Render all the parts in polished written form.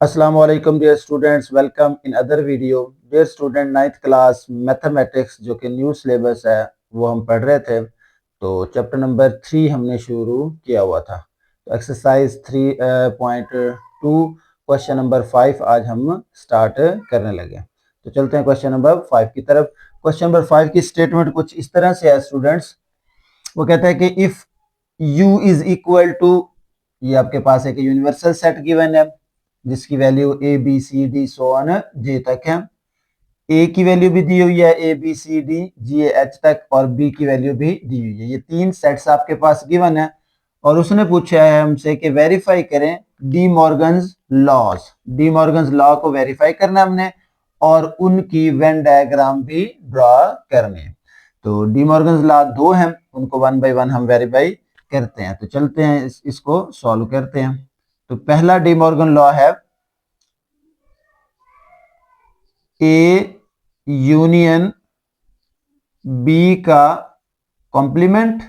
Assalamu alaikum dear students, welcome in other video. Dear student, 9th class mathematics जो कि new syllabus है वो हम पढ़ रहे थे। तो चैप्टर नंबर 3 हमने शुरू किया हुआ था। तो एक्सरसाइज 3.2 क्वेश्चन नंबर 5 आज हम स्टार्ट करने लगे। तो चलते हैं क्वेश्चन नंबर 5 की तरफ। क्वेश्चन नंबर 5 की स्टेटमेंट कुछ इस तरह से है स्टूडेंट्स। वो कहता है कि if u is equal to, ये आपके पास एक यूनिवर्सल सेट गिवन है जिसकी value A B C D so on J तक है। ए की वैल्यू भी दी हुई है A B C D G H तक, और बी की वैल्यू भी दी हुई है। ये तीन सेट्स आपके पास गिवन है और उसने पूछा है हमसे कि वेरीफाई करें De Morgan's laws. De Morgan's law को वेरीफाई करना हमने और उनकी वेन डायग्राम भी ड्रॉ करनी है। तो डी मॉर्गन्स लॉ दो हैं, उनको वन बाय वन हम वेरीफाई करते हैं। तो चलते हैं इसको सॉल्व करते हैं। तो पहला डी मॉर्गन लॉ है ए यूनियन बी का कॉम्प्लीमेंट,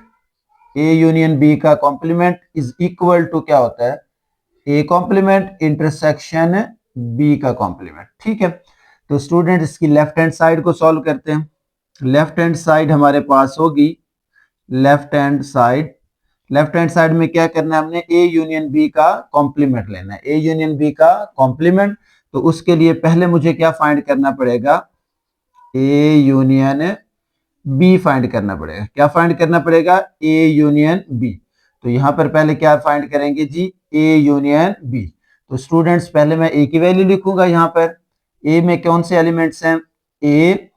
ए यूनियन बी का कॉम्प्लीमेंट इज इक्वल टू क्या होता है, ए कॉम्प्लीमेंट इंटरसेक्शन बी का कॉम्प्लीमेंट। ठीक है, तो स्टूडेंट इसकी लेफ्ट हैंड साइड को सॉल्व करते हैं। लेफ्ट हैंड साइड हमारे पास होगी, लेफ्ट हैंड साइड में क्या करना है हमने, ए यूनियन बी का कॉम्प्लीमेंट लेना है। ए यूनियन बी का कॉम्प्लीमेंट, तो उसके लिए पहले मुझे क्या फाइंड करना पड़ेगा, ए यूनियन बी फाइंड करना पड़ेगा। क्या फाइंड करना पड़ेगा, ए यूनियन बी। तो यहां पर पहले क्या फाइंड करेंगे जी, ए यूनियन बी। तो स्टूडेंट्स पहले मैं ए की वैल्यू लिखूंगा। यहां पर ए में कौन से एलिमेंट्स हैं, ए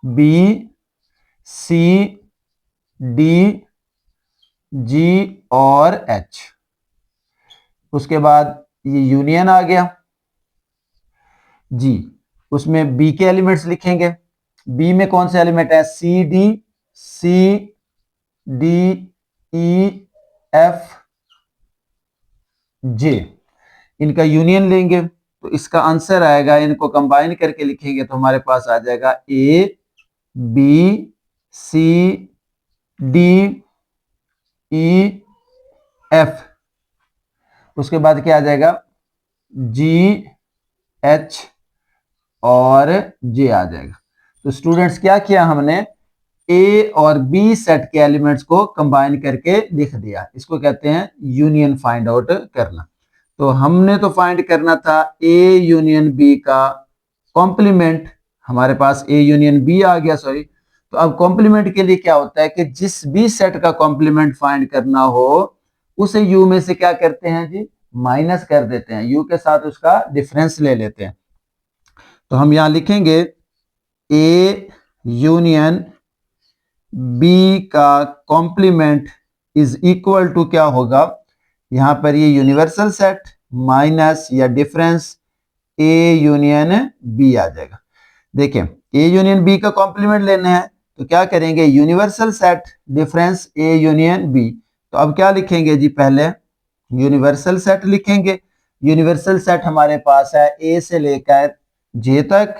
बी सी डी जी और एच। उसके बाद ये यूनियन आ गया जी, उसमें बी के एलिमेंट्स लिखेंगे। बी में कौन से एलिमेंट है, सी डी ई एफ जे, इनका यूनियन लेंगे तो इसका आंसर आएगा, इनको कंबाइन करके लिखेंगे तो हमारे पास आ जाएगा A B C D E F. उसके बाद क्या आ जाएगा, जी एच और जे आ जाएगा। तो स्टूडेंट्स क्या किया हमने, ए और बी सेट के एलिमेंट्स को कंबाइन करके लिख दिया। इसको कहते हैं यूनियन फाइंड आउट करना। तो हमने तो फाइंड करना था ए यूनियन बी का कॉम्प्लीमेंट, हमारे पास ए यूनियन बी आ गया, सॉरी। तो अब कॉम्प्लीमेंट के लिए क्या होता है कि जिस भी सेट का कॉम्प्लीमेंट फाइंड करना हो उसे यू में से क्या करते हैं जी, माइनस कर देते हैं, यू के साथ उसका डिफरेंस ले लेते हैं। तो हम यहां लिखेंगे ए यूनियन बी का कॉम्प्लीमेंट इज इक्वल टू क्या होगा, यहां पर ये यूनिवर्सल सेट माइनस या डिफरेंस ए यूनियन बी आ जाएगा। देखें, ए यूनियन बी का कॉम्प्लीमेंट लेना है तो क्या करेंगे, universal set difference A union B. तो अब क्या लिखेंगे जी, पहले यूनिवर्सल सेट लिखेंगे। यूनिवर्सल सेट हमारे पास है ए से लेकर जे तक,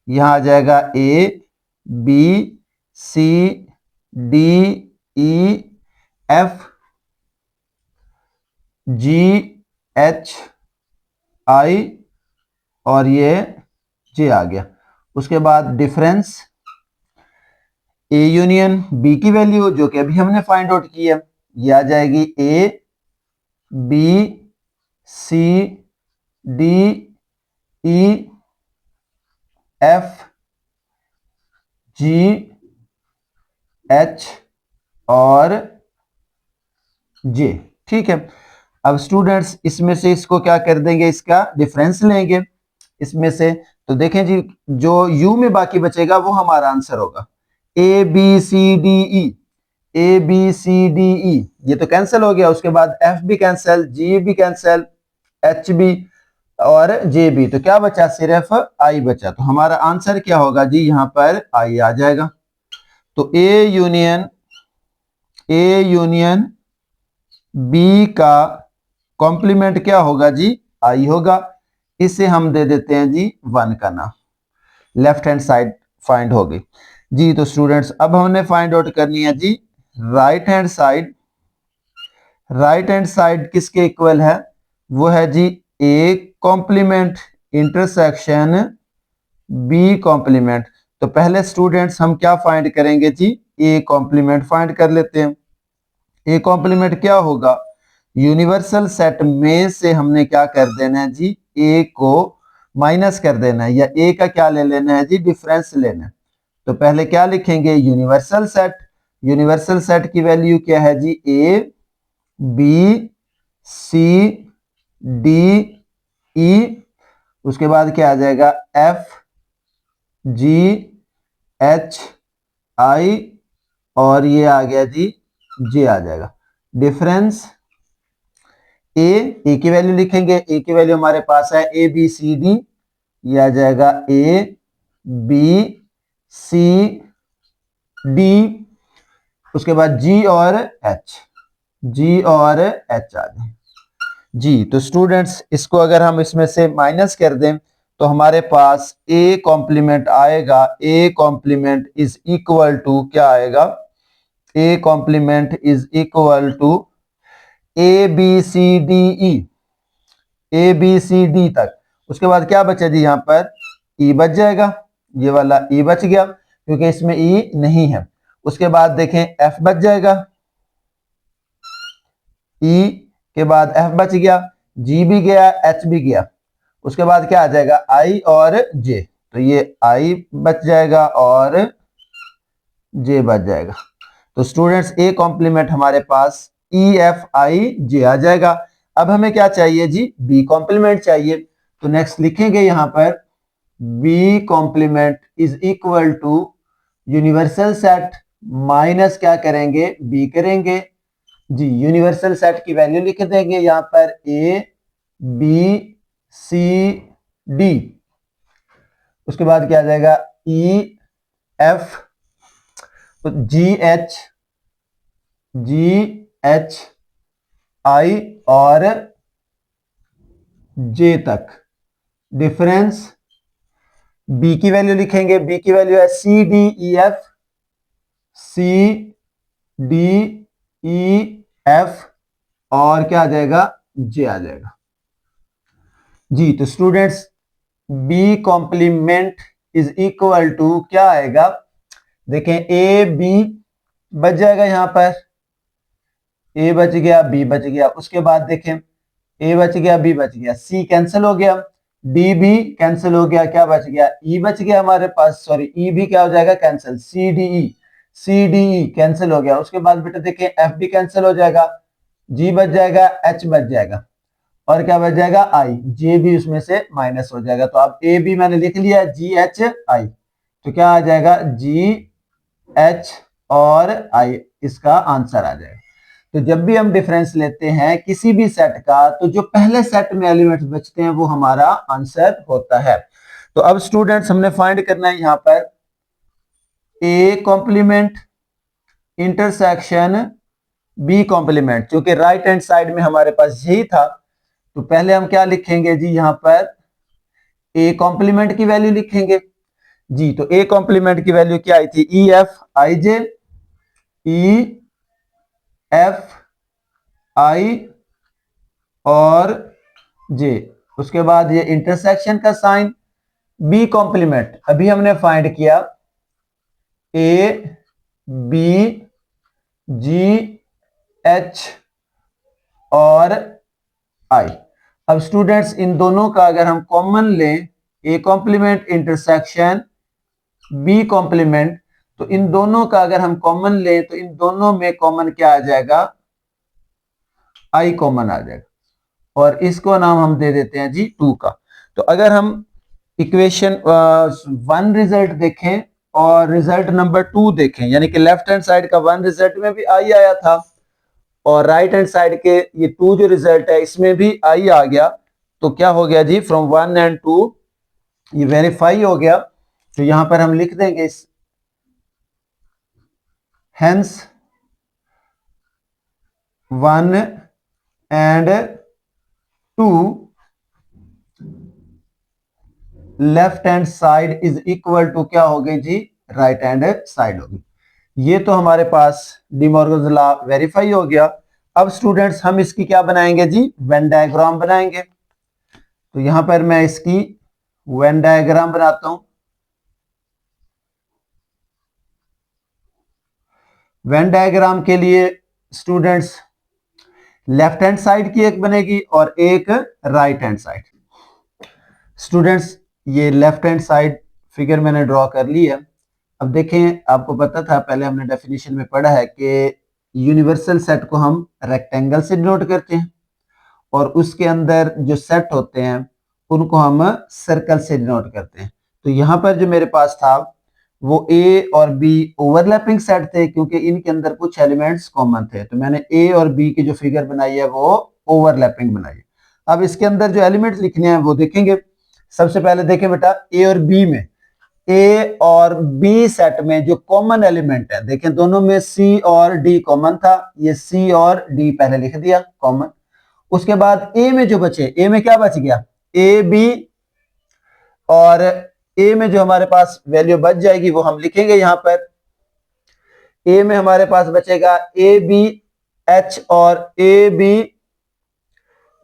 यहां आ जाएगा A B C D E F G H I और ये जे आ गया। उसके बाद डिफरेंस ए यूनियन बी की वैल्यू जो कि अभी हमने फाइंड आउट की है, ये आ जाएगी A B C D E F G H और जे। ठीक है, अब स्टूडेंट्स इसमें से इसको क्या कर देंगे, इसका डिफरेंस लेंगे इसमें से। तो देखें जी, जो यू में बाकी बचेगा वो हमारा आंसर होगा। A B C D E, A B C D E ये तो कैंसिल हो गया। उसके बाद एफ भी कैंसिल, जी भी कैंसिल, एच भी और जे भी, तो क्या बचा, सिर्फ आई बचा। तो हमारा आंसर क्या होगा जी, यहां पर आई आ जाएगा। तो ए यूनियन बी का कॉम्प्लीमेंट क्या होगा जी, आई होगा। इसे हम दे देते हैं जी 1 का नाम। लेफ्ट हैंड साइड फाइंड हो गई जी। तो स्टूडेंट्स अब हमने फाइंड आउट करनी है जी right hand side. Right hand side किसके इक्वल है, वो है जी A complement intersection B complement. तो पहले स्टूडेंट्स हम क्या फाइंड करेंगे जी, ए कॉम्प्लीमेंट फाइंड कर लेते हैं। ए कॉम्प्लीमेंट क्या होगा, यूनिवर्सल सेट में से हमने क्या कर देना है जी, ए को माइनस कर देना है, या ए का क्या ले लेना है जी, डिफरेंस लेना है। तो पहले क्या लिखेंगे, यूनिवर्सल सेट। यूनिवर्सल सेट की वैल्यू क्या है जी, ए बी सी डी ई, उसके बाद क्या आ जाएगा, एफ जी एच आई, और ये आ गया जी जे आ जाएगा। डिफरेंस ए की वैल्यू लिखेंगे, ए की वैल्यू हमारे पास है ए बी सी डी, ये आ जाएगा ए बी सी डी, उसके बाद जी और एच, जी और एच आ जाए जी। तो स्टूडेंट्स इसको अगर हम इसमें से माइनस कर दें तो हमारे पास ए कॉम्प्लीमेंट आएगा, A complement is equal to क्या आएगा, A complement is equal to A B C D E, A B C D तक। उसके बाद क्या बचा जी, यहां पर ई बच जाएगा, ये वाला ई बच गया क्योंकि इसमें ई नहीं है। उसके बाद देखें एफ बच जाएगा, ई के बाद एफ बच गया, जी भी गया, एच भी गया। उसके बाद क्या आ जाएगा, आई और जे, तो ये आई बच जाएगा और जे बच जाएगा। तो स्टूडेंट्स ए कॉम्प्लीमेंट हमारे पास ई एफ आई जे आ जाएगा। अब हमें क्या चाहिए जी, बी कॉम्प्लीमेंट चाहिए। तो नेक्स्ट लिखेंगे यहां पर B complement is equal to universal set minus क्या करेंगे, बी करेंगे जी। यूनिवर्सल सेट की वैल्यू लिख देंगे यहां पर ए बी सी डी, उसके बाद क्या आ जाएगा ई एफ जी एच आई और जे तक। डिफरेंस बी की वैल्यू लिखेंगे, बी की वैल्यू है C D E F, C D E F और क्या आ जाएगा, जे आ जाएगा जी। तो students B complement is equal to क्या आएगा, देखें ए बी बच जाएगा, यहां पर ए बच गया, बी बच गया। उसके बाद देखें ए बच गया, बी बच गया, सी कैंसिल हो गया, डी भी कैंसिल हो गया, क्या बच गया, ई बच गया हमारे पास, सॉरी ई भी क्या हो जाएगा cancel, C D E cancel हो गया। उसके बाद बेटा देखें एफ भी कैंसिल हो जाएगा, जी बच जाएगा, एच बच जाएगा और क्या बच जाएगा, आई, जे भी उसमें से माइनस हो जाएगा। तो अब ए बी मैंने लिख लिया, जी एच आई, तो क्या आ जाएगा, जी एच और आई, इसका आंसर आ जाएगा। तो जब भी हम डिफरेंस लेते हैं किसी भी सेट का, तो जो पहले सेट में एलिमेंट्स बचते हैं वो हमारा आंसर होता है। तो अब स्टूडेंट्स हमने फाइंड करना है यहां पर A complement intersection B complement, क्योंकि राइट हैंड साइड में हमारे पास यही था। तो पहले हम क्या लिखेंगे जी, यहां पर ए कॉम्प्लीमेंट की वैल्यू लिखेंगे जी। तो ए कॉम्प्लीमेंट की वैल्यू क्या आई थी, E F I J, E F I और जे। उसके बाद ये इंटरसेक्शन का साइन, बी कॉम्प्लीमेंट अभी हमने फाइंड किया ए बी जी एच और आई। अब स्टूडेंट्स इन दोनों का अगर हम कॉमन लें, A complement intersection B complement, तो इन दोनों का अगर हम कॉमन लें तो इन दोनों में कॉमन क्या आ जाएगा, आई कॉमन आ जाएगा और इसको नाम हम दे देते हैं जी 2 का। तो अगर हम इक्वेशन 1 रिजल्ट देखें और रिजल्ट नंबर 2 देखें, यानी कि लेफ्ट हैंड साइड का 1 रिजल्ट में भी आई आया था और राइट हैंड साइड के ये 2 जो रिजल्ट है इसमें भी आई आ गया, तो क्या हो गया जी, फ्रॉम 1 एंड 2 ये वेरीफाई हो गया। तो यहां पर हम लिख देंगे इस hence 1 and 2 left hand side is equal to क्या हो गई जी, राइट हैंड साइड होगी। ये तो हमारे पास डी मॉर्गन्स लॉ वेरीफाई हो गया। अब स्टूडेंट्स हम इसकी क्या बनाएंगे जी, वेन डायग्राम बनाएंगे। तो यहां पर मैं इसकी वेन डायग्राम बनाता हूं। वेन डायग्राम के लिए स्टूडेंट्स लेफ्ट हैंड साइड की एक बनेगी और एक राइट हैंड साइड। स्टूडेंट्स ये लेफ्ट हैंड साइड फिगर मैंने ड्रॉ कर ली है। अब देखें, आपको पता था, पहले हमने डेफिनेशन में पढ़ा है कि यूनिवर्सल सेट को हम रेक्टेंगल से डिनोट करते हैं और उसके अंदर जो सेट होते हैं उनको हम सर्कल से डिनोट करते हैं। तो यहाँ पर जो मेरे पास था वो ए और बी ओवरलैपिंग सेट थे, क्योंकि इनके अंदर कुछ एलिमेंट्स कॉमन थे। तो मैंने ए और बी की जो फिगर बनाई है वो ओवरलैपिंग बनाई है। अब इसके अंदर जो एलिमेंट्स लिखने हैं वो देखेंगे। सबसे पहले देखें बेटा, ए और बी में, ए और बी सेट में जो कॉमन एलिमेंट है, देखें दोनों में सी और डी कॉमन था, ये सी और डी पहले लिख दिया कॉमन। उसके बाद ए में जो बचे, ए में क्या बच गया, ए बी, और ए में जो हमारे पास वैल्यू बच जाएगी वो हम लिखेंगे यहां पर। ए में हमारे पास बचेगा ए बी एच और ए बी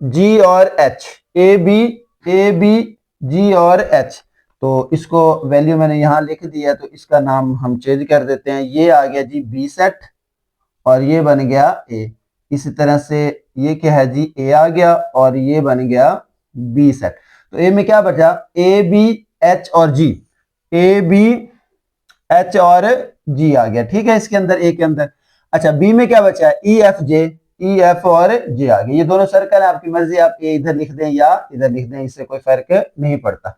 जी और एच, ए बी जी और एच। तो इसको वैल्यू मैंने यहां लिख दिया, तो इसका नाम हम चेंज कर देते हैं। ये आ गया जी बी सेट और ये बन गया ए। इसी तरह से ये क्या है जी, ए आ गया और ये बन गया बी सेट। तो ए में क्या बचा, ए बी एच और जी, ए बी एच और जी आ गया, ठीक है, इसके अंदर ए के अंदर। अच्छा, बी में क्या बचा है, ई एफ जे, ई एफ और जे आ गए। ये दोनों सर्कल है, आपकी मर्जी, आप ए इधर लिख दें या इधर लिख दें, इससे कोई फर्क नहीं पड़ता।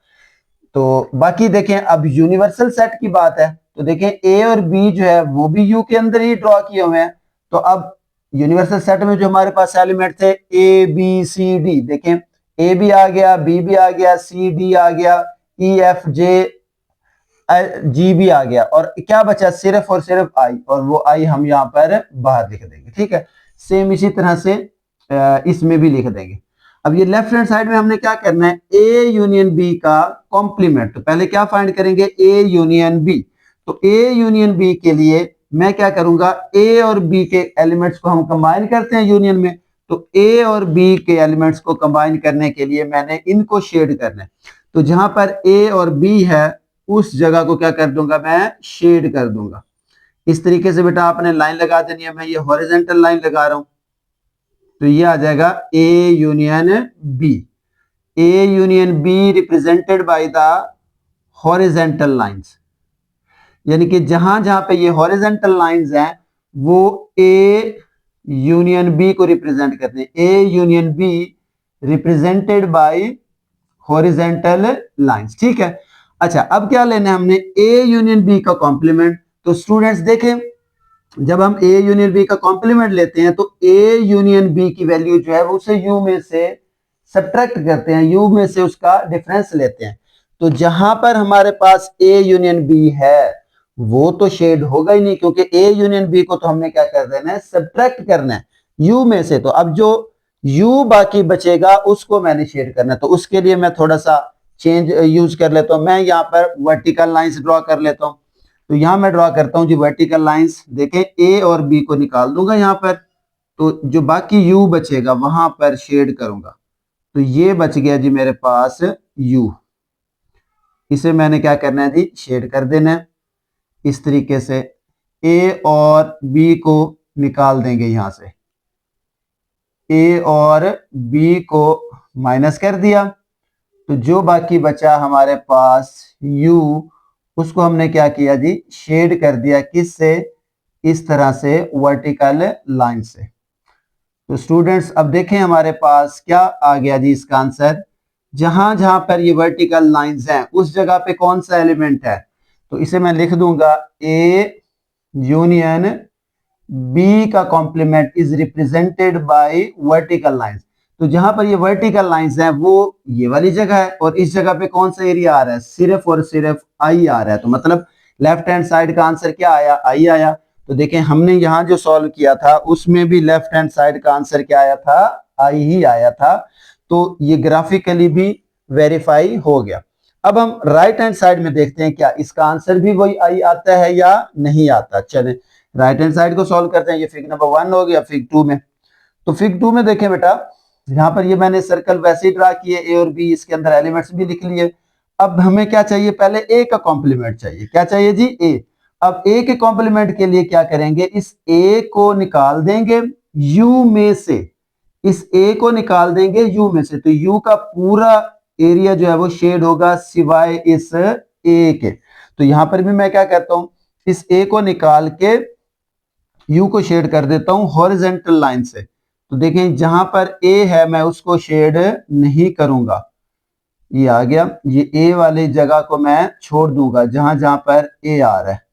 तो बाकी देखें, अब यूनिवर्सल सेट की बात है, तो देखें ए और बी जो है वो भी यू के अंदर ही ड्रॉ किए हुए हैं। तो अब यूनिवर्सल सेट में जो हमारे पास एलिमेंट थे ए बी सी डी, देखें ए भी आ गया, बी भी आ गया, सी डी आ गया, ई एफ जे जी भी आ गया, और क्या बचा, सिर्फ और सिर्फ आई, और वो आई हम यहाँ पर बाहर लिख देंगे, ठीक है। सेम इसी तरह से इसमें भी लिख देंगे। अब ये लेफ्ट हैंड साइड में हमने क्या करना है, ए यूनियन बी का कॉम्प्लीमेंट। तो पहले क्या फाइंड करेंगे, ए यूनियन बी। तो ए यूनियन बी के लिए मैं क्या करूंगा, ए और बी के एलिमेंट्स को हम कंबाइन करते हैं यूनियन में। तो ए और बी के एलिमेंट्स को कंबाइन करने के लिए मैंने इनको शेड करना है। तो जहां पर ए और बी है उस जगह को क्या कर दूंगा, मैं शेड कर दूंगा। इस तरीके से बेटा आपने लाइन लगा देनी है। मैं ये हॉरिजॉन्टल लाइन लगा रहा हूं, तो ये आ जाएगा A union B. A union B represented by the horizontal lines, यानी कि जहां जहां पे ये हॉरिजॉन्टल लाइंस हैं वो ए यूनियन बी को रिप्रेजेंट करते हैं। ए union B represented bye horizontal lines, ठीक है। अच्छा, अब क्या लेना है हमने, ए यूनियन बी का कॉम्प्लीमेंट। तो स्टूडेंट्स देखें, जब हम ए यूनियन बी का कॉम्प्लीमेंट लेते हैं तो ए यूनियन बी की वैल्यू जो है वो उसे यू में से सब्ट्रैक्ट करते हैं, यू में से उसका डिफरेंस लेते हैं। तो जहां पर हमारे पास ए यूनियन बी है वो तो शेड होगा ही नहीं, क्योंकि ए यूनियन बी को तो हमने क्या कर देना है, सब्ट्रैक्ट करना है यू में से। तो अब जो यू बाकी बचेगा उसको मैंने शेड करना है। तो उसके लिए मैं थोड़ा सा चेंज यूज कर लेता हूं। मैं यहाँ पर वर्टिकल लाइंस ड्रॉ कर लेता हूं। तो यहां मैं ड्रॉ करता हूं जी वर्टिकल लाइंस। देखें, ए और बी को निकाल दूंगा यहां पर, तो जो बाकी यू बचेगा वहां पर शेड करूंगा। तो ये बच गया जी मेरे पास यू, इसे मैंने क्या करना है जी, शेड कर देना है। इस तरीके से ए और बी को निकाल देंगे यहां से, ए और बी को माइनस कर दिया, तो जो बाकी बचा हमारे पास u, उसको हमने क्या किया जी, शेड कर दिया। किससे, इस तरह से वर्टिकल लाइन से। तो स्टूडेंट्स अब देखें हमारे पास क्या आ गया जी इसका आंसर। जहां जहां पर ये वर्टिकल लाइंस हैं उस जगह पे कौन सा एलिमेंट है, तो इसे मैं लिख दूंगा ए यूनियन बी का complement is represented by vertical lines. तो जहां पर ये वर्टिकल लाइंस हैं वो ये वाली जगह है, और इस जगह पे कौन सा एरिया आ रहा है, सिर्फ और सिर्फ आई आ रहा है। तो मतलब लेफ्ट हैंड साइड का आंसर क्या आया, आई आया। तो देखें हमने यहां जो सॉल्व किया था उसमें भी लेफ्ट हैंड साइड का आंसर क्या आया था, आई ही आया था। तो ये ग्राफिकली भी वेरीफाई हो गया। अब हम राइट हैंड साइड में देखते हैं क्या इसका आंसर भी वही आई आता है या नहीं आता। चले राइट हैंड साइड को सॉल्व करते हैं। ये फिगर नंबर 1 हो गया। फिगर 2 में, तो फिगर 2 में देखें बेटा, यहाँ पर ये मैंने सर्कल वैसे ही ड्रा किए, ए और बी, इसके अंदर एलिमेंट्स भी लिख लिए। अब हमें क्या चाहिए, पहले ए का कॉम्प्लीमेंट चाहिए। क्या चाहिए जी, ए। अब ए के कॉम्प्लीमेंट के लिए क्या करेंगे, इस ए को निकाल देंगे यू में से, इस ए को निकाल देंगे यू में से, तो यू का पूरा एरिया जो है वो शेड होगा सिवाय इस ए के। तो यहां पर भी मैं क्या करता हूं, इस ए को निकाल के यू को शेड कर देता हूं हॉरिजॉन्टल लाइन से। तो देखें जहां पर ए है मैं उसको शेड नहीं करूंगा, ये आ गया, ये ए वाली जगह को मैं छोड़ दूंगा, जहां जहां पर ए आ रहा है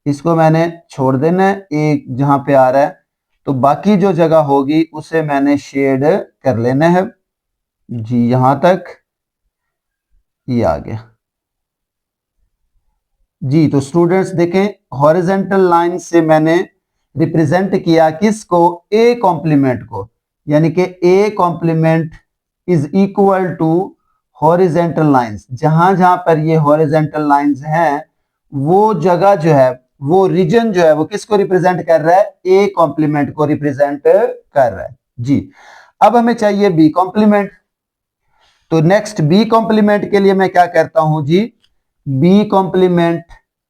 इसको मैंने छोड़ देना है, ए जहां पे आ रहा है। तो बाकी जो जगह होगी उसे मैंने शेड कर लेना है जी, यहां तक ये आ गया जी। तो स्टूडेंट्स देखें, हॉरिजॉन्टल लाइन से मैंने रिप्रेजेंट किया किसको, ए कॉम्प्लीमेंट को, यानी कि A complement is equal to horizontal lines. जहां जहां पर ये हॉरिजॉन्टल लाइंस हैं वो जगह जो है, वो रीजन जो है वो किसको रिप्रेजेंट कर रहा है, ए कॉम्प्लीमेंट को रिप्रेजेंट कर रहा है जी। अब हमें चाहिए बी कॉम्प्लीमेंट। तो नेक्स्ट बी कॉम्प्लीमेंट के लिए मैं क्या करता हूं जी, बी कॉम्प्लीमेंट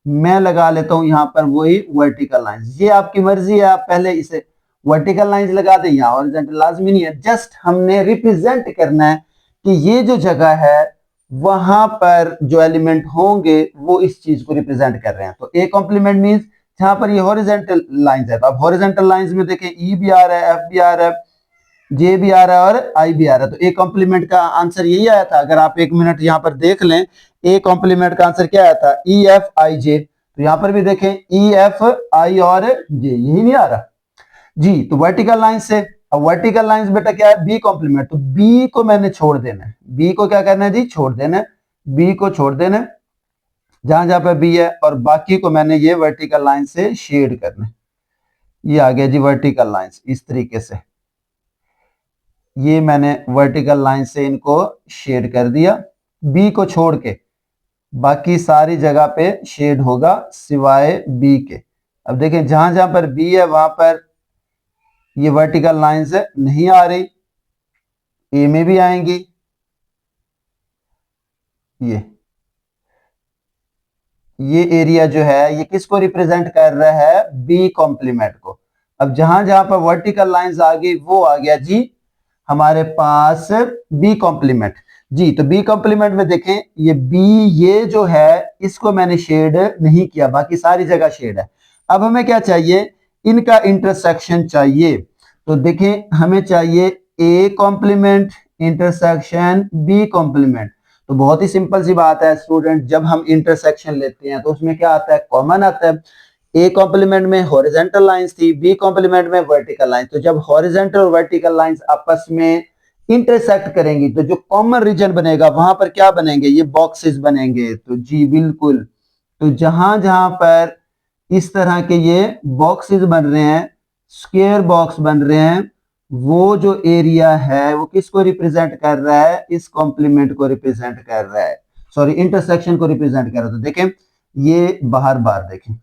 मैं लगा लेता हूं यहां पर वही वर्टिकल लाइंस। ये आपकी मर्जी है, आप पहले इसे वर्टिकल लाइंस लगा दें या हॉरिजॉन्टल, लाजमी नहीं है, जस्ट हमने रिप्रेजेंट करना है कि ये जो जगह है वहां पर जो एलिमेंट होंगे वो इस चीज को रिप्रेजेंट कर रहे हैं। तो ए कॉम्प्लीमेंट मींस जहां पर ये हॉरिजॉन्टल लाइंस है, तो अब हॉरिजॉन्टल लाइंस में देखें ई भी आ रहा है, एफ भी आ रहा है, जे भी आ रहा है और आई भी आ रहा है। तो ए कॉम्प्लीमेंट का आंसर यही आया था। अगर आप एक मिनट यहां पर देख लें, ए कॉम्प्लीमेंट का आंसर क्या आया था, ई एफ आई जे। तो यहां पर भी देखें ई एफ आई और जे, यही नहीं आ रहा जी। तो वर्टिकल लाइन से, अब वर्टिकल लाइंस बेटा क्या है, बी कॉम्प्लीमेंट। तो बी को मैंने छोड़ देना है, बी को क्या करना है जी, छोड़ देना है, बी को छोड़ देना है जहां जहां पर बी है, और बाकी को मैंने ये वर्टिकल लाइन से शेड करना है। ये आ गया जी वर्टिकल लाइंस, इस तरीके से ये मैंने वर्टिकल लाइन से इनको शेड कर दिया, बी को छोड़ के बाकी सारी जगह पे शेड होगा सिवाय बी के। अब देखें जहां जहां पर बी है वहां पर ये वर्टिकल लाइंस नहीं आ रही, ए में भी आएंगी, ये एरिया जो है ये किसको रिप्रेजेंट कर रहा है, बी कॉम्प्लीमेंट को। अब जहां जहां पर वर्टिकल लाइंस आ गई वो आ गया जी हमारे पास बी कॉम्प्लीमेंट जी। तो बी कॉम्प्लीमेंट में देखें ये बी, ये जो है इसको मैंने शेड नहीं किया, बाकी सारी जगह शेड है। अब हमें क्या चाहिए, इनका इंटरसेक्शन चाहिए। तो देखें हमें चाहिए A complement intersection B complement. तो बहुत ही सिंपल सी बात है स्टूडेंट, जब हम इंटरसेक्शन लेते हैं तो उसमें क्या आता है, कॉमन आता है। ए कॉम्प्लीमेंट में हॉरिजॉन्टल लाइंस थी, बी कॉम्प्लीमेंट में वर्टिकल लाइंस। तो जब हॉरिजॉन्टल और वर्टिकल लाइंस आपस में इंटरसेक्ट करेंगी तो जो कॉमन रीजन बनेगा वहां पर क्या बनेंगे, ये बॉक्सेस बनेंगे। तो जी बिल्कुल, तो जहां जहां पर इस तरह के ये बॉक्सेस बन रहे हैं, स्क्वायर बॉक्स बन रहे हैं, वो जो एरिया है वो किसको रिप्रेजेंट कर रहा है, इस कॉम्प्लीमेंट को रिप्रेजेंट कर रहा है, सॉरी इंटरसेक्शन को रिप्रेजेंट कर रहा है। तो देखें ये बाहर बाहर देखें,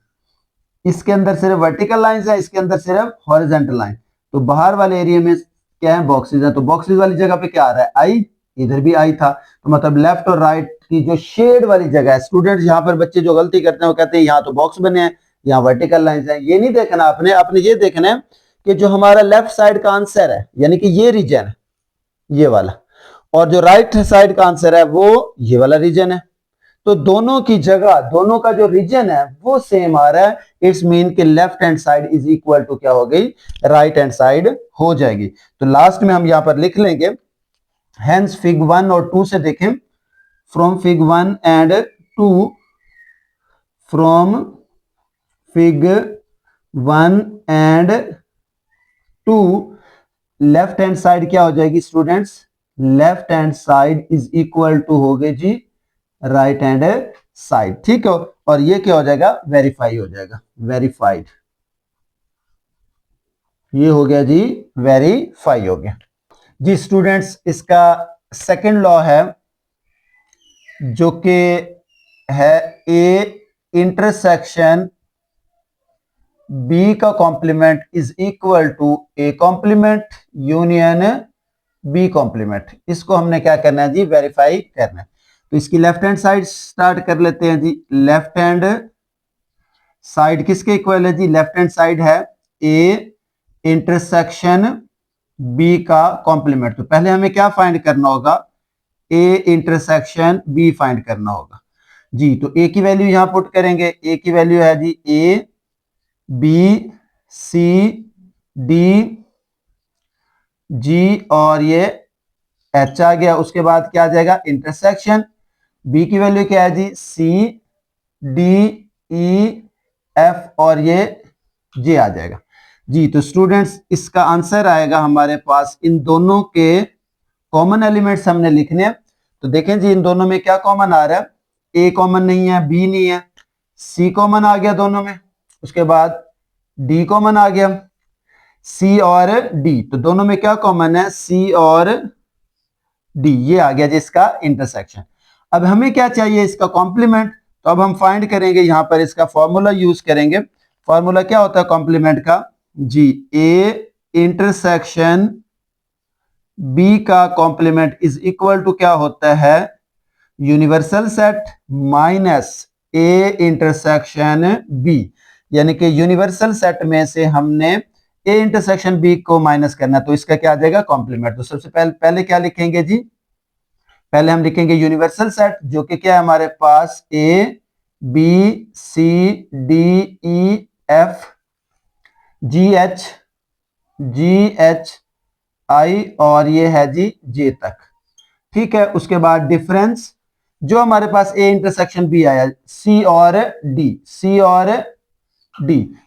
इसके अंदर सिर्फ वर्टिकल लाइंस है, इसके अंदर सिर्फ हॉरिजॉन्टल लाइन। तो बाहर वाले एरिया में क्या है, बॉक्सेस है। तो बॉक्सेस वाली जगह पे क्या आ रहा है, आई, इधर भी आई था। तो मतलब लेफ्ट और राइट की जो शेड वाली जगह है, स्टूडेंट्स यहाँ पर बच्चे जो गलती करते हैं वो कहते हैं यहाँ तो बॉक्स बने हैं, यहाँ वर्टिकल लाइंस है। ये नहीं देखना आपने, आपने ये देखना है कि जो हमारा लेफ्ट साइड का आंसर है यानी कि ये रीजन है ये वाला, और जो राइट साइड का आंसर है वो ये वाला रीजन है। तो दोनों की जगह, दोनों का जो रीजन है वो सेम आ रहा है। इट्स मीन कि left hand side is equal to क्या हो गई, राइट हैंड साइड हो जाएगी। तो लास्ट में हम यहां पर लिख लेंगे, हेंस फिग 1 और 2 से देखें, from fig 1 and 2, from fig 1 and 2, left hand side क्या हो जाएगी students, left hand side is equal to हो गई जी राइट हैंड साइड, ठीक है। और ये क्या हो जाएगा, वेरीफाई हो जाएगा, वेरीफाइड, ये हो गया जी वेरीफाई हो गया जी। स्टूडेंट्स इसका सेकंड लॉ है जो कि है ए इंटरसेक्शन बी का complement is equal to A complement union B complement, इसको हमने क्या करना है जी, वेरीफाई करना है। तो इसकी लेफ्ट हैंड साइड स्टार्ट कर लेते हैं जी। लेफ्ट हैंड साइड किसके इक्वल है जी, लेफ्ट हैंड साइड है ए इंटरसेक्शन बी का कॉम्प्लीमेंट। तो पहले हमें क्या फाइंड करना होगा, ए इंटरसेक्शन बी फाइंड करना होगा जी। तो ए की वैल्यू यहां पुट करेंगे, ए की वैल्यू है जी ए बी सी डी जी और ये एच आ गया। उसके बाद क्या आ जाएगा, इंटरसेक्शन बी की वैल्यू क्या है जी, सी डी ई एफ और ये जे आ जाएगा जी। तो स्टूडेंट्स इसका आंसर आएगा हमारे पास, इन दोनों के कॉमन एलिमेंट्स हमने लिखने हैं। तो देखें जी इन दोनों में क्या कॉमन आ रहा है, ए कॉमन नहीं है, बी नहीं है, सी कॉमन आ गया दोनों में, उसके बाद डी कॉमन आ गया, सी और डी, तो दोनों में क्या कॉमन है, सी और डी, ये आ गया जिसका इंटरसेक्शन। अब हमें क्या चाहिए, इसका कॉम्प्लीमेंट। तो अब हम फाइंड करेंगे, यहां पर इसका फॉर्मूला यूज करेंगे। फॉर्मूला क्या होता है कॉम्प्लीमेंट का जी, ए इंटरसेक्शन बी का कॉम्प्लीमेंट इज इक्वल टू क्या होता है, universal set minus A intersection B, यानी कि यूनिवर्सल सेट में से हमने ए इंटरसेक्शन बी को माइनस करना, तो इसका क्या आ जाएगा कॉम्प्लीमेंट। तो सबसे पहले क्या लिखेंगे जी, पहले हम लिखेंगे यूनिवर्सल सेट, जो कि क्या है हमारे पास A B C D E F G H I और ये है जी जे तक, ठीक है। उसके बाद डिफरेंस जो हमारे पास ए इंटरसेक्शन बी आया, सी और डी,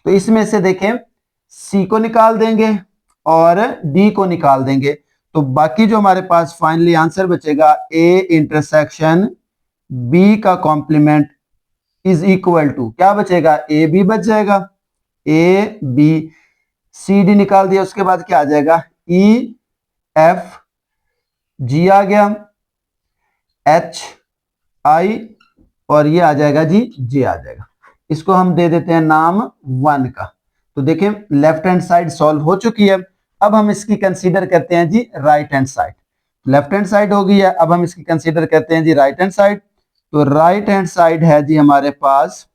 तो इसमें से देखें सी को निकाल देंगे और डी को निकाल देंगे, तो बाकी जो हमारे पास फाइनली आंसर बचेगा ए इंटरसेक्शन बी का कॉम्प्लीमेंट इज इक्वल टू क्या बचेगा, ए बी बच जाएगा, ए बी सी डी निकाल दिया, उसके बाद क्या आ जाएगा ई एफ जी आ गया, एच आई और ये आ जाएगा जी जे आ जाएगा। इसको हम दे देते हैं नाम 1 का। तो देखें लेफ्ट हैंड साइड सॉल्व हो चुकी है। अब हम इसकी कंसीडर करते हैं जी right hand side. Left hand side हो गई है, अब हम इसकी कंसीडर करते हैं जी राइट हैंड साइड। तो राइट हैंड साइड है जी हमारे पास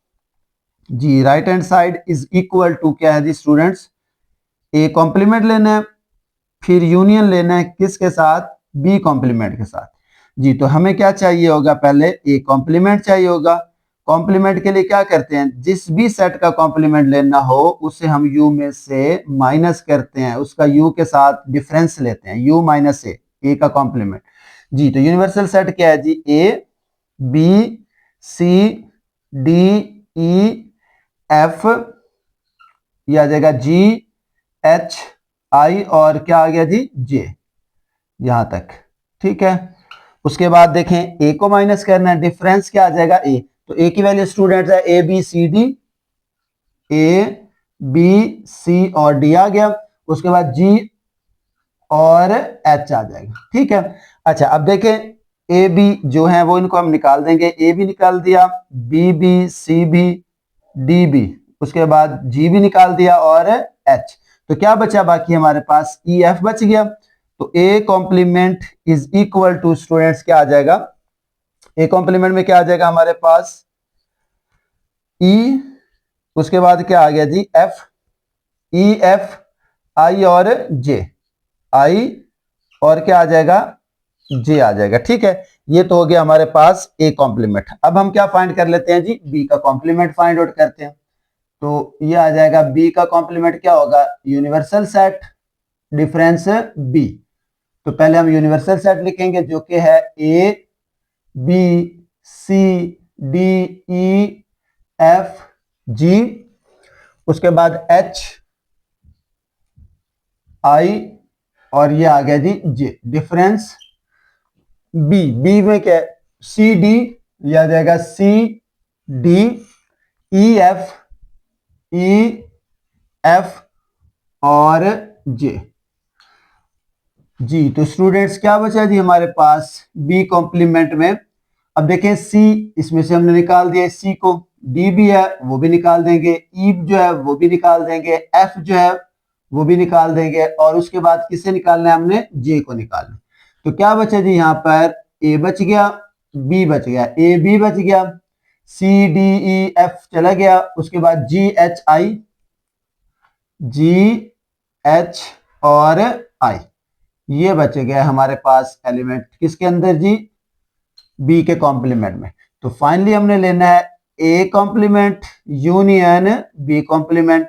जी, right hand side is equal to क्या है जी स्टूडेंट्स, ए कॉम्प्लीमेंट लेना है, फिर यूनियन लेना है किसके साथ, बी कॉम्प्लीमेंट के साथ जी। तो हमें क्या चाहिए होगा, पहले ए कॉम्प्लीमेंट चाहिए होगा। कॉम्प्लीमेंट के लिए क्या करते हैं, जिस भी सेट का कॉम्प्लीमेंट लेना हो उसे हम यू में से माइनस करते हैं, उसका यू के साथ डिफरेंस लेते हैं, यू माइनस ए का कॉम्प्लीमेंट जी। तो यूनिवर्सल सेट क्या है जी, A B C D E F, ये आ जाएगा जी एच आई और क्या आ गया जी जे, यहां तक, ठीक है। उसके बाद देखें ए को माइनस करना है, डिफरेंस क्या आ जाएगा ए, तो ए की वैल्यू स्टूडेंट्स है A B C D, A B C और डी आ गया, उसके बाद जी और एच आ जाएगा, ठीक है। अच्छा अब देखें ए बी जो है वो इनको हम निकाल देंगे, ए बी निकाल दिया, B B C B D B, उसके बाद जी भी निकाल दिया और एच, तो क्या बचा बाकी हमारे पास ई एफ बच गया। तो A complement is equal to students क्या आ जाएगा, ए कॉम्प्लीमेंट में क्या आ जाएगा हमारे पास ई, उसके बाद क्या आ गया जी एफ, ई एफ आई और जे, आई और क्या आ जाएगा जे आ जाएगा, ठीक है। ये तो हो गया हमारे पास ए कॉम्प्लीमेंट। अब हम क्या फाइंड कर लेते हैं जी, बी का कॉम्प्लीमेंट फाइंड आउट करते हैं। तो ये आ जाएगा बी का कॉम्प्लीमेंट क्या होगा, यूनिवर्सल सेट डिफरेंस बी। तो पहले हम यूनिवर्सल सेट लिखेंगे जो कि है A B C D E F G, उसके बाद एच आई और ये आ गया जी जे, डिफरेंस बी में क्या है सी डी, ये आ जाएगा सी डी ई एफ और जे जी। तो स्टूडेंट्स क्या बचा जी हमारे पास बी कॉम्प्लीमेंट में, अब देखें सी इसमें से हमने निकाल दिया सी को, डी भी है वो भी निकाल देंगे, ई जो है वो भी निकाल देंगे, एफ जो है वो भी निकाल देंगे, और उसके बाद किसे निकालना है हमने, जे को निकालना। तो क्या बचा जी, यहाँ पर ए बच गया, बी बच गया, ए बी बच गया, सी डी ई एफ चला गया, उसके बाद जी एच और आई, ये बच गया हमारे पास एलिमेंट किसके अंदर जी, बी के कॉम्प्लीमेंट में। तो फाइनली हमने लेना है A complement union B complement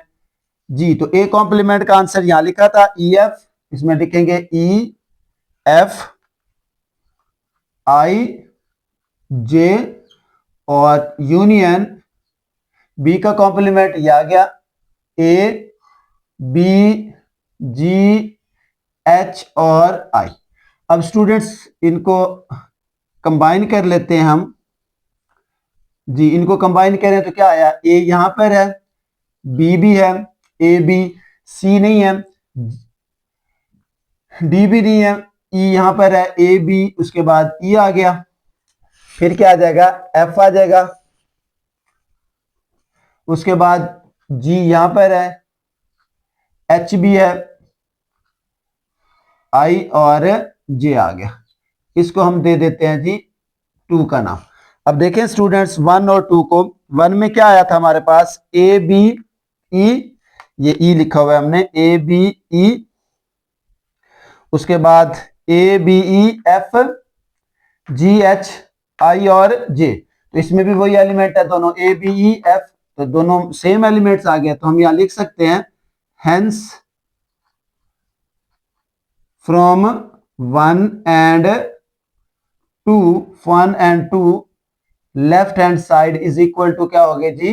जी। तो ए कॉम्प्लीमेंट का आंसर यहां लिखा था ई एफ, इसमें लिखेंगे ई एफ आई जे, और यूनियन बी का कॉम्प्लीमेंट ये आ गया ए बी जी एच और आई। अब स्टूडेंट्स इनको कंबाइन कर लेते हैं हम जी, इनको कंबाइन करें तो क्या आया, ए यहां पर है, बी भी है, ए बी, सी नहीं है, डी भी नहीं है, ई यहां पर है, ए बी, उसके बाद ई आ गया, फिर क्या आ जाएगा, एफ आ जाएगा, उसके बाद जी यहां पर है, एच भी है, आई और जे आ गया। इसको हम दे देते हैं जी 2 का नाम। अब देखें स्टूडेंट्स 1 और 2 को, 1 में क्या आया था हमारे पास, ए बी ई, ये ई लिखा हुआ है हमने, ए बी ई, उसके बाद A B E F G H I और जे, तो इसमें भी वही एलिमेंट है दोनों, ए बी ई एफ, तो दोनों सेम एलिमेंट्स आ गए। तो हम यहां लिख सकते हैं hence from 1 and 2 left hand side is equal to क्या होगी जी,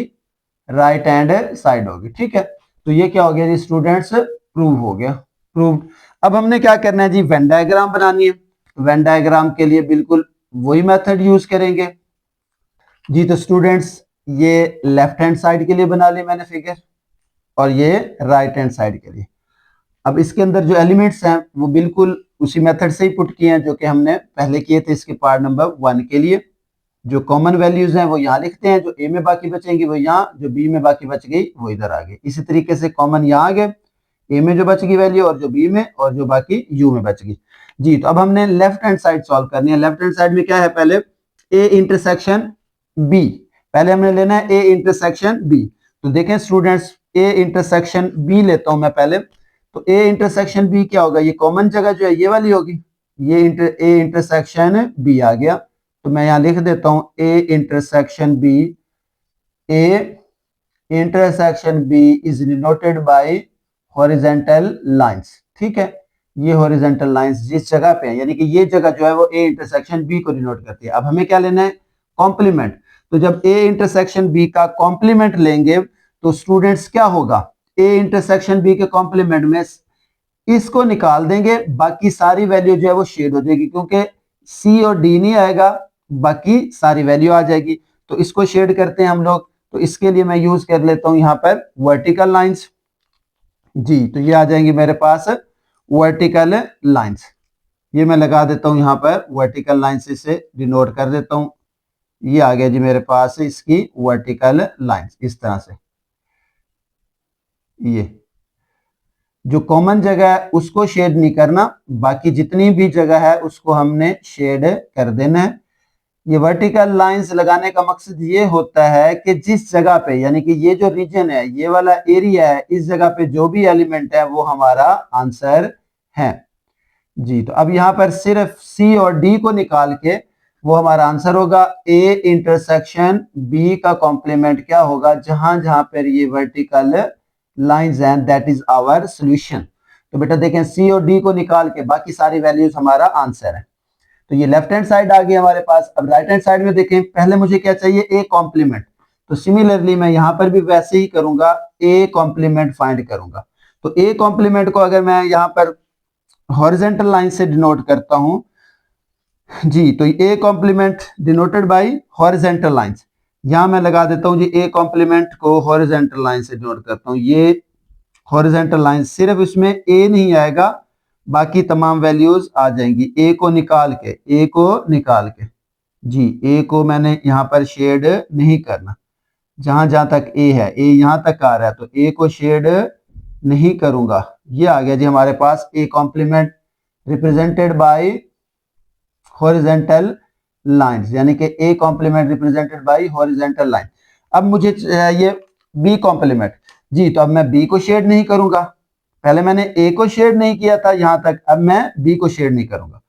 राइट हैंड साइड होगी। ठीक है, तो ये क्या हो गया जी स्टूडेंट्स, प्रूव हो गया, प्रूव। अब हमने क्या करना है जी, वेन डायग्राम बनानी है। वेन डायग्राम के लिए बिल्कुल वही मेथड यूज करेंगे जी। तो स्टूडेंट्स ये लेफ्ट हैंड साइड के लिए बना ली मैंने फिगर, और ये राइट हैंड साइड के लिए। अब इसके अंदर जो एलिमेंट्स हैं वो बिल्कुल उसी मेथड से ही पुट किए हैं जो कि हमने पहले किए थे इसके पार्ट नंबर 1 के लिए। जो कॉमन वैल्यूज हैं वो यहाँ लिखते हैं, जो ए में बाकी बचेंगी वो यहाँ, जो बी में बाकी बच गई वो इधर आ गई। इसी तरीके से कॉमन यहाँ आ गए, ए में जो बच गई वैल्यू और जो बी में, और जो बाकी यू में बच गई जी। तो अब हमने लेफ्ट हैंड साइड सॉल्व करनी है। लेफ्ट हैंड साइड में क्या है, पहले ए इंटरसेक्शन बी, पहले हमने लेना है ए इंटरसेक्शन बी। तो देखें स्टूडेंट्स, ए इंटरसेक्शन बी लेता हूं मैं पहले। तो ए इंटरसेक्शन बी क्या होगा, ये कॉमन जगह जो है ये वाली होगी, ये ए इंटरसेक्शन बी आ गया। तो मैं यहां लिख देता हूं A intersection B, A intersection B is denoted by horizontal lines. ठीक है, ये हॉरिजॉन्टल लाइंस जिस जगह पे है, यानी कि ये जगह जो है वो ए इंटरसेक्शन बी को डिनोट करती है। अब हमें क्या लेना है, कॉम्प्लीमेंट। तो जब ए इंटरसेक्शन बी का कॉम्प्लीमेंट लेंगे तो स्टूडेंट्स क्या होगा, ए इंटरसेक्शन बी के कॉम्प्लीमेंट में इसको निकाल देंगे, बाकी सारी वैल्यू जो है वो शेड हो जाएगी, क्योंकि सी और डी नहीं आएगा, बाकी सारी वैल्यू आ जाएगी। तो इसको शेड करते हैं हम लोग। तो इसके लिए मैं यूज कर लेता हूं यहां पर वर्टिकल लाइंस जी। तो ये आ जाएंगी मेरे पास वर्टिकल लाइंस, ये मैं लगा देता हूं यहां पर वर्टिकल लाइंस, इसे डिनोट कर देता हूं। ये आ गया जी मेरे पास इसकी वर्टिकल लाइंस, इस तरह से। ये जो कॉमन जगह है उसको शेड नहीं करना, बाकी जितनी भी जगह है उसको हमने शेड कर देना है। ये वर्टिकल लाइंस लगाने का मकसद ये होता है कि जिस जगह पे, यानी कि ये जो रीजन है, ये वाला एरिया है, इस जगह पे जो भी एलिमेंट है वो हमारा आंसर है जी। तो अब यहाँ पर सिर्फ सी और डी को निकाल के वो हमारा आंसर होगा। ए इंटरसेक्शन बी का कॉम्प्लीमेंट क्या होगा, जहां जहां पर ये वर्टिकल लाइंस हैं, दैट इज आवर सॉल्यूशन। तो बेटा देखें, सी और डी को निकाल के बाकी सारी वैल्यूज हमारा आंसर है। तो ये लेफ्ट हैंड साइड आ गई हमारे पास। अब राइट हैंड साइड में देखें, पहले मुझे क्या चाहिए, ए कॉम्प्लीमेंट। तो सिमिलरली मैं यहां पर भी वैसे ही करूंगा, ए कॉम्प्लीमेंट फाइंड करूंगा। तो ए कॉम्प्लीमेंट को अगर मैं यहां पर हॉरिजॉन्टल लाइन से डिनोट करता हूं जी, तो A complement denoted by horizontal lines, यहां मैं लगा देता हूं जी ए कॉम्प्लीमेंट को हॉरिजॉन्टल लाइन से डिनोट करता हूं। ये हॉरिजॉन्टल लाइन, सिर्फ इसमें ए नहीं आएगा, बाकी तमाम वैल्यूज आ जाएंगी। ए को निकाल के, ए को निकाल के जी, ए को मैंने यहां पर शेड नहीं करना, जहां जहां तक ए है, ए यहां तक आ रहा है तो ए को शेड नहीं करूंगा ये आ गया जी हमारे पास A complement represented by horizontal lines, यानी कि A complement represented by horizontal line. अब मुझे चाहिए बी कॉम्प्लीमेंट जी, तो अब मैं बी को शेड नहीं करूंगा, पहले मैंने ए को शेड नहीं किया था यहां तक, अब मैं बी को शेड नहीं करूंगा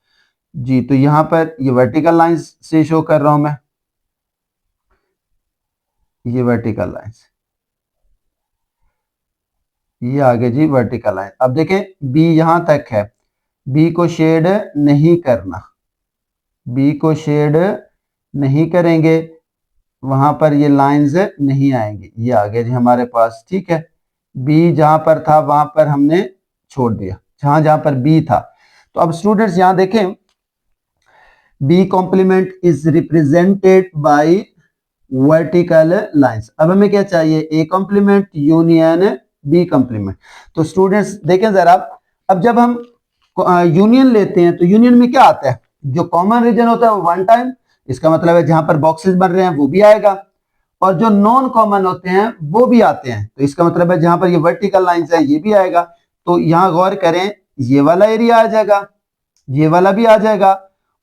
जी। तो यहां पर ये वर्टिकल लाइंस से शो कर रहा हूं मैं, ये वर्टिकल लाइंस, ये आगे जी वर्टिकल लाइन। अब देखें बी यहां तक है, बी को शेड नहीं करना, बी को शेड नहीं करेंगे, वहां पर ये लाइंस नहीं आएंगे, ये आ गया जी हमारे पास, ठीक है। बी जहां पर था वहां पर हमने छोड़ दिया, जहां जहां पर बी था। तो अब स्टूडेंट्स यहां देखें, B complement is represented by vertical lines. अब हमें क्या चाहिए, A complement union B complement. तो स्टूडेंट्स देखें जरा, अब जब हम यूनियन लेते हैं तो यूनियन में क्या आता है, जो कॉमन रीजन होता है वो वन टाइम, इसका मतलब है जहां पर बॉक्सेस बन रहे हैं वो भी आएगा, और जो नॉन कॉमन होते हैं वो भी आते हैं, तो इसका मतलब है जहां पर ये वर्टिकल लाइंस है ये भी आएगा। तो यहां गौर करें, ये वाला एरिया आ जाएगा, ये वाला भी आ जाएगा,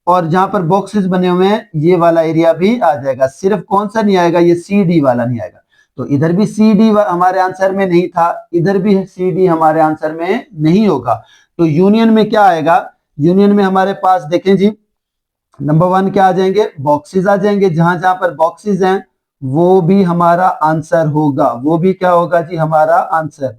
और जहां पर बॉक्सेस बने हुए हैं ये वाला एरिया भी आ जाएगा। सिर्फ कौन सा नहीं आएगा, ये सी डी वाला नहीं आएगा। तो इधर भी सी डी हमारे आंसर में नहीं था, इधर भी सी डी हमारे आंसर में नहीं होगा। तो यूनियन में क्या आएगा, यूनियन में हमारे पास देखें जी, नंबर वन क्या आ जाएंगे, बॉक्सेस आ जाएंगे, जहां जहां पर बॉक्सेस हैं वो भी हमारा आंसर होगा, वो भी क्या होगा जी हमारा आंसर।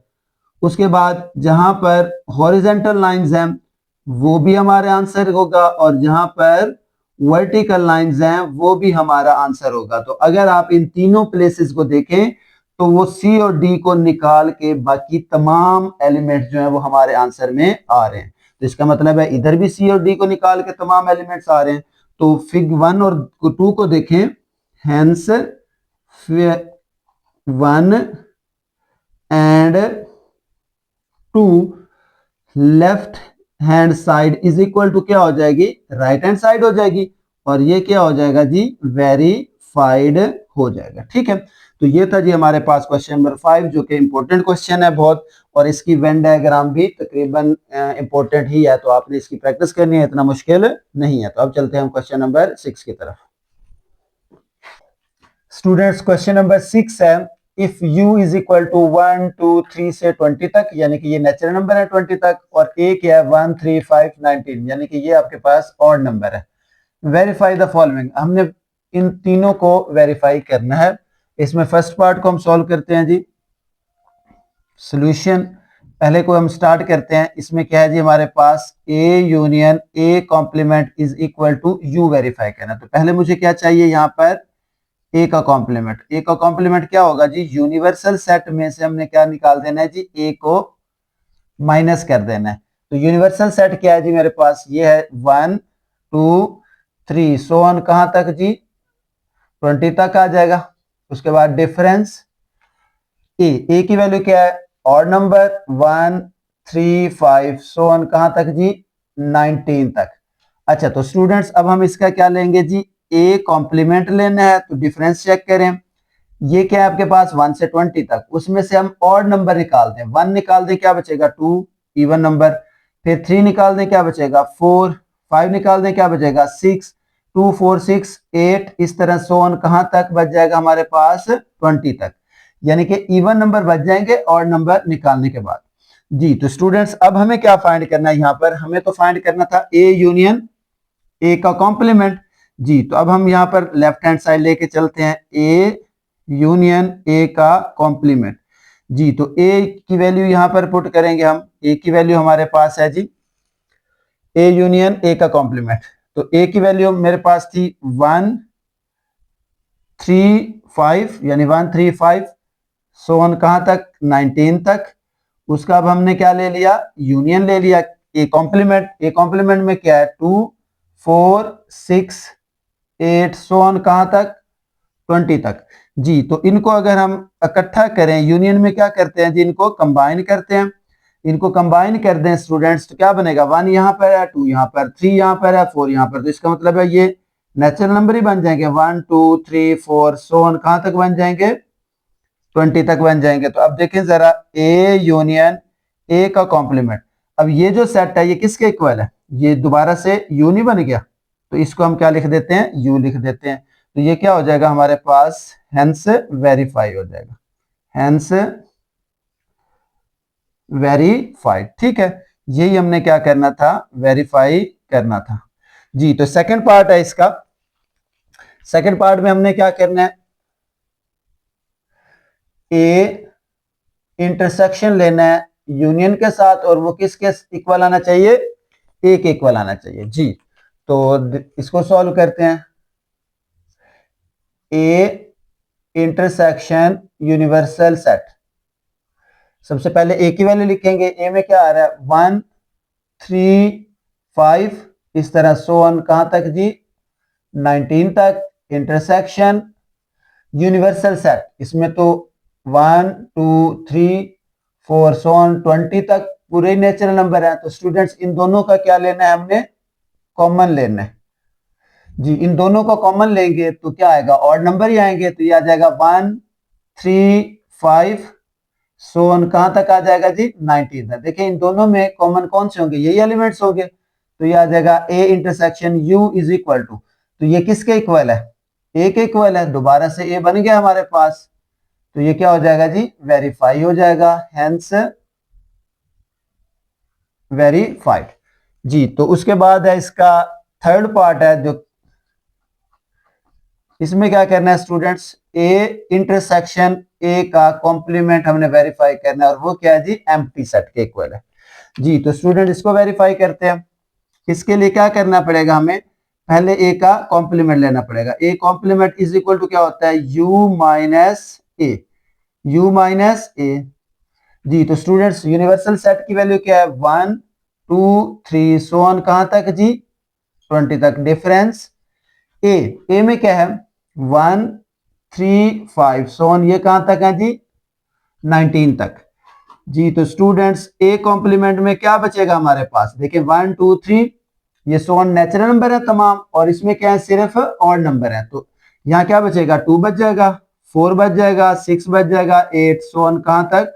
उसके बाद जहां पर हॉरिजेंटल लाइंस हैं वो भी हमारे आंसर होगा, और जहां पर वर्टिकल लाइंस हैं वो भी हमारा आंसर होगा। तो अगर आप इन तीनों प्लेसेस को देखें तो वो सी और डी को निकाल के बाकी तमाम एलिमेंट्स जो हैं वो हमारे आंसर में आ रहे हैं। तो इसका मतलब है इधर भी सी और डी को निकाल के तमाम एलिमेंट्स आ रहे हैं। तो फिग 1 और 2 को देखें, hence 1 and 2 left hand side is equal to क्या हो जाएगी, राइट हैंड साइड हो जाएगी, और ये क्या हो जाएगा जी, वेरीफाइड हो जाएगा, ठीक है। तो ये था जी हमारे पास क्वेश्चन नंबर 5, जो कि इंपॉर्टेंट क्वेश्चन है बहुत, और इसकी वेन डायग्राम भी तकरीबन इंपॉर्टेंट ही है, तो आपने इसकी प्रैक्टिस करनी है, इतना मुश्किल नहीं है। तो अब चलते हैं हम क्वेश्चन नंबर 6 की तरफ। स्टूडेंट्स क्वेश्चन नंबर 6 है, if u is equal to 1 2 3 से 20 तक, यानी कि ये नेचुरल नंबर है 20 तक, और a क्या है 1 3 5 19, यानी कि ये आपके पास ऑड नंबर है। वेरीफाई द फॉलोइंग, हमने इन तीनों को वेरीफाई करना है। इसमें फर्स्ट पार्ट को हम सॉल्व करते हैं जी, सॉल्यूशन पहले को हम स्टार्ट करते हैं। इसमें क्या है जी हमारे पास a union a complement is equal to u verify करना। तो पहले मुझे क्या चाहिए, यहाँ पर ए का कॉम्प्लीमेंट। ए का कॉम्प्लीमेंट क्या होगा जी, यूनिवर्सल सेट में से हमने क्या निकाल देना है जी, ए को माइनस कर देना है। तो यूनिवर्सल सेट क्या है जी मेरे पास, ये है 1 2 3 सो ऑन, कहां तक जी 20 तक आ जाएगा। उसके बाद डिफरेंस ए की वैल्यू क्या है, ऑड नंबर 1 3 5 सो ऑन, कहां तक जी 19 तक। अच्छा, तो स्टूडेंट्स अब हम इसका क्या लेंगे जी, ए कॉम्प्लीमेंट लेना है, तो डिफरेंस चेक करें। ये क्या है आपके पास 1 से 20 तक, उसमें से हम ऑड नंबर निकाल दें, 1 निकाल दें क्या बचेगा 2 इवन नंबर, फिर 3 निकाल दें क्या बचेगा 4, 5 निकाल दें क्या बचेगा 6, 2 4 6 8, इस तरह सो ऑन कहां तक बच जाएगा हमारे पास 20 तक, यानी कि इवन नंबर बच जाएंगे ऑड नंबर निकालने के बाद जी। तो स्टूडेंट्स अब हमें क्या फाइंड करना है, यहाँ पर हमें तो फाइंड करना था ए यूनियन ए का कॉम्प्लीमेंट जी। तो अब हम यहाँ पर लेफ्ट हैंड साइड लेके चलते हैं, ए यूनियन ए का कॉम्प्लीमेंट जी। तो ए की वैल्यू यहाँ पर पुट करेंगे हम, ए की वैल्यू हमारे पास है जी ए यूनियन ए का कॉम्प्लीमेंट। तो ए की वैल्यू मेरे पास थी 1 3 5, यानी 1 3 5 सो ऑन कहां तक 19 तक। उसका अब हमने क्या ले लिया, यूनियन ले लिया ए कॉम्प्लीमेंट। ए कॉम्प्लीमेंट में क्या है 2 4 6 8 सो ऑन कहां तक 20 तक जी। तो इनको अगर हम इकट्ठा करें, यूनियन में क्या करते हैं जी, इनको कंबाइन करते हैं। इनको कंबाइन कर दें स्टूडेंट्स तो क्या बनेगा, 1 यहाँ पर है, 2 यहाँ पर, 3 यहाँ पर है, 4 यहाँ पर। तो इसका मतलब है ये नेचुरल नंबर ही बन जाएंगे, 1 2 3 4 सो ऑन कहां तक बन जाएंगे 20 तक बन जाएंगे। तो अब देखें जरा, ए यूनियन ए का कॉम्प्लीमेंट। अब ये जो सेट है ये किसके इक्वल है, ये दोबारा से यू नहीं बन गया, तो इसको हम क्या लिख देते हैं, यू लिख देते हैं। तो ये क्या हो जाएगा हमारे पास, हेंस वेरीफाई हो जाएगा, हेंस वेरीफाइड। ठीक है, यही हमने क्या करना था, वेरीफाई करना था जी। तो सेकंड पार्ट है इसका, सेकंड पार्ट में हमने क्या करना है, ए इंटरसेक्शन लेना है यूनियन के साथ, और वो किसके इक्वल आना चाहिए, ए के इक्वल आना चाहिए जी। तो इसको सॉल्व करते हैं, ए इंटरसेक्शन यूनिवर्सल सेट। सबसे पहले ए की वैल्यू लिखेंगे, ए में क्या आ रहा है 1 3 5, इस तरह सो ऑन कहां तक जी, 19 तक। इंटरसेक्शन यूनिवर्सल सेट, इसमें तो 1 2 3 4 सो ऑन 20 तक पूरे नेचुरल नंबर है। तो स्टूडेंट्स इन दोनों का क्या लेना है, हमने कॉमन लेना है जी। इन दोनों को कॉमन लेंगे तो क्या आएगा, ऑड नंबर ही आएंगे। तो ये आ जाएगा 1 3 5 सो ऑन कहां तक आ जाएगा जी, 19 तक। देखिए इन दोनों में कॉमन कौन से होंगे, यही एलिमेंट्स होंगे। तो ये आ जाएगा A intersection U is equal to, तो ये किसके इक्वल है, ए के इक्वल है। दोबारा से ए बन गया हमारे पास, तो ये क्या हो जाएगा जी, वेरीफाई हो जाएगा, हेंस वेरीफाइड जी। तो उसके बाद है इसका थर्ड पार्ट है, जो इसमें क्या करना है स्टूडेंट्स, ए इंटरसेक्शन ए का कॉम्प्लीमेंट हमने वेरीफाई करना है, और वो क्या है जी, एम्प्टी सेट के इक्वल है जी। तो स्टूडेंट इसको वेरीफाई करते हैं। इसके लिए क्या करना पड़ेगा, हमें पहले ए का कॉम्प्लीमेंट लेना पड़ेगा। A complement is equal to क्या होता है, U minus A, U minus A जी। तो स्टूडेंट्स यूनिवर्सल सेट की वैल्यू क्या है, 1 2 3 सो ऑन कहां तक जी, 20 तक। डिफरेंस ए में क्या है 1 3 5 सो ऑन, ये कहां तक है जी, 19 तक जी। तो स्टूडेंट्स ए कॉम्प्लीमेंट में क्या बचेगा हमारे पास, देखिए 1 2 3, ये सो ऑन नेचुरल नंबर है तमाम, और इसमें क्या है सिर्फ ऑड नंबर है। तो यहाँ क्या बचेगा, 2 बच जाएगा, 4 बच जाएगा, 6 बच जाएगा, 8 सो ऑन कहां तक,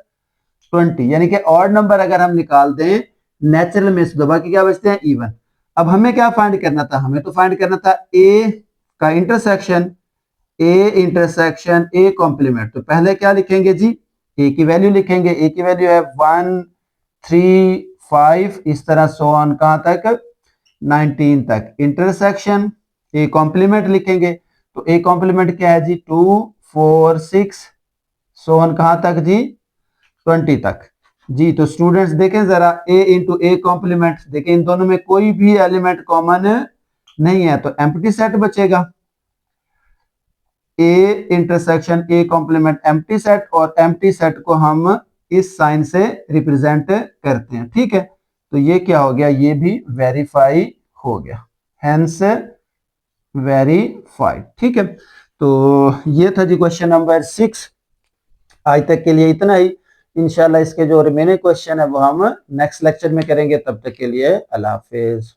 20। यानी कि ऑड नंबर अगर हम निकाल दें नेचुरल में से, बाकी क्या बचते हैं, इवन। अब हमें क्या फाइंड करना था, हमें तो फाइंड करना था ए का intersection, A intersection A complement. तो पहले क्या लिखेंगे जी, ए की वैल्यू लिखेंगे। ए की वैल्यू है 1 3 5, इस तरह सो ऑन कहां तक, 19 तक। इंटरसेक्शन ए कॉम्प्लीमेंट लिखेंगे, तो ए कॉम्प्लीमेंट क्या है जी, 2 4 6 सो ऑन कहां तक जी, 20 तक जी। तो स्टूडेंट्स देखें जरा, ए इंटू ए कॉम्प्लीमेंट, देखें इन दोनों में कोई भी एलिमेंट कॉमन नहीं है, तो एम्प्टी सेट बचेगा। A intersection A complement empty set, और एम्प्टी सेट को हम इस साइन से रिप्रेजेंट करते हैं। ठीक है, तो ये क्या हो गया, ये भी वेरीफाई हो गया, हेंस वेरीफाइड। ठीक है, तो ये था जी क्वेश्चन नंबर 6। आज तक के लिए इतना ही। इंशाल्लाह इसके जो रिमेनिंग क्वेश्चन है वो हम नेक्स्ट लेक्चर में करेंगे। तब तक के लिए अल्लाह हाफिज।